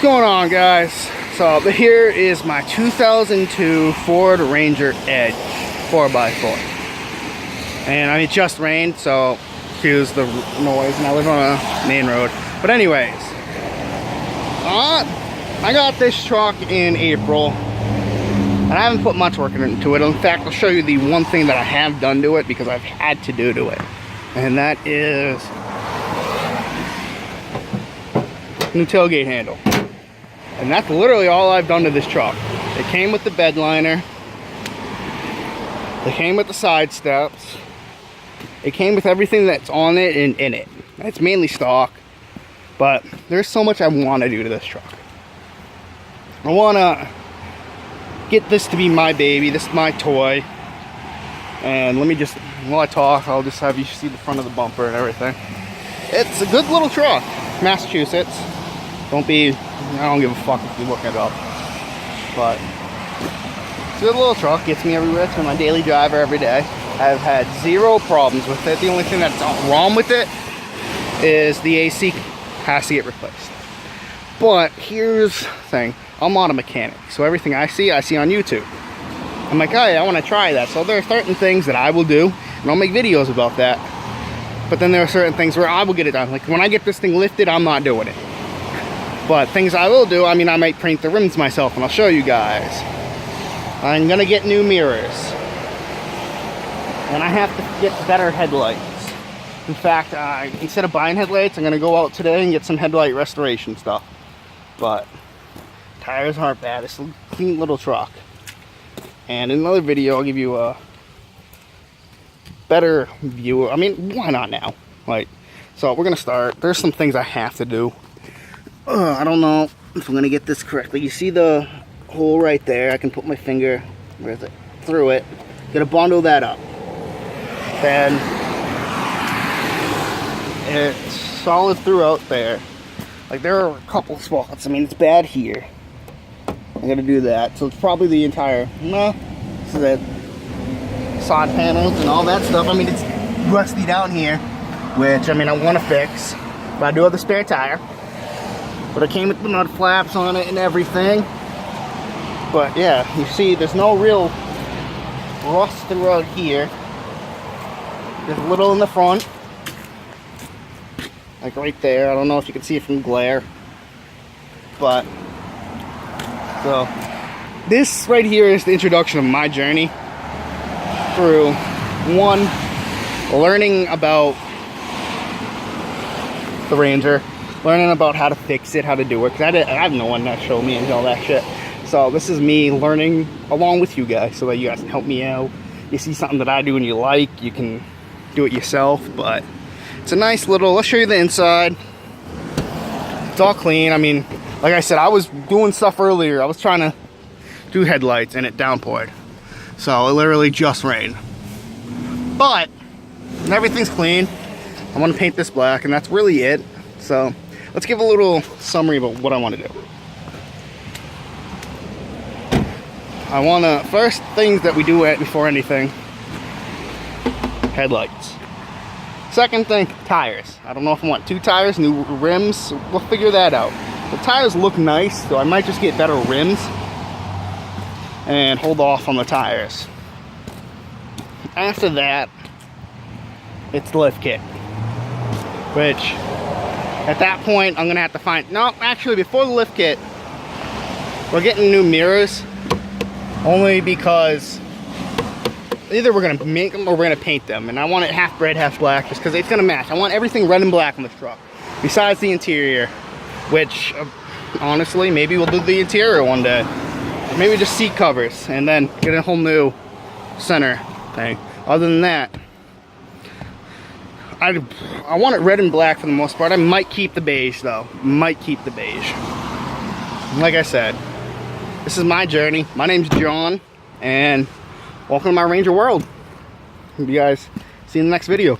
What's going on, guys? So here is my 2002 Ford Ranger Edge 4x4. And I mean, it just rained, so excuse the noise, and I live on a main road. But anyways, I got this truck in April, and I haven't put much work into it. In fact, I'll show you the one thing that I have done to it because I've had to do to it. And that is new tailgate handle. And that's literally all I've done to this truck. It came with the bed liner. It came with the side steps. It came with everything that's on it and in it. It's mainly stock, but there's so much I want to do to this truck. I want to get this to be my baby. This is my toy. And let me just, while I talk, I'll just have you see the front of the bumper and everything. It's a good little truck. Massachusetts. I don't give a fuck if you look it up. But it's a good little truck. Gets me everywhere. It's my daily driver every day. I've had zero problems with it. The only thing that's wrong with it is the AC has to get replaced. But here's the thing. I'm not a mechanic. So everything I see on YouTube. I'm like, oh yeah, I want to try that. So there are certain things that I will do, and I'll make videos about that. But then there are certain things where I will get it done. Like when I get this thing lifted, I'm not doing it. But things I will do, I mean, I might paint the rims myself, and I'll show you guys. I'm gonna get new mirrors. And I have to get better headlights. In fact, instead of buying headlights, I'm gonna go out today and get some headlight restoration stuff. But tires aren't bad. It's a clean little truck. And in another video, I'll give you a better view. I mean, why not now? So we're gonna start. There's some things I have to do. I don't know if I'm gonna get this correctly. You see the hole right there? I can put my finger, where is it? Through it. Gonna bundle that up. Then it's solid throughout there. Like there are a couple spots. I mean, it's bad here. I'm gonna do that. So it's probably the entire, this is it. Side panels and all that stuff. I mean, it's rusty down here, which I mean I want to fix. But I do have the spare tire. But it came with the mud flaps on it and everything. But yeah, you see there's no real rust throughout here. There's a little in the front. Like right there. I don't know if you can see it from glare. But so this right here is the introduction of my journey through one, learning about the Ranger, learning about how to fix it, how to do it, because I have no one that showed me and all that shit. So this is me learning along with you guys, so that you guys can help me out. You see something that I do and you like, you can do it yourself. But it's a nice little, let's show you the inside. It's all clean. I mean, like I said, I was doing stuff earlier. I was trying to do headlights and it downpoured. So it literally just rained. But everything's clean. I want to paint this black, and that's really it. So let's give a little summary about what I want to do. I want to, first things that we do before anything, headlights. Second thing, tires. I don't know if I want 2 tires, new rims. We'll figure that out. The tires look nice, so I might just get better rims and hold off on the tires. After that, it's the lift kit, which at that point I'm gonna have to find, no, actually before the lift kit, we're getting new mirrors, only because either we're gonna make them or we're gonna paint them, and I want it half red, half black, just because it's gonna match. I want everything red and black on this truck, besides the interior, which honestly, maybe we'll do the interior one day. Or maybe just seat covers and then get a whole new center thing. Other than that, I want it red and black for the most part. I might keep the beige though. Might keep the beige. Like I said, this is my journey. My name's John, and welcome to my Ranger world. Hope you guys see you in the next video.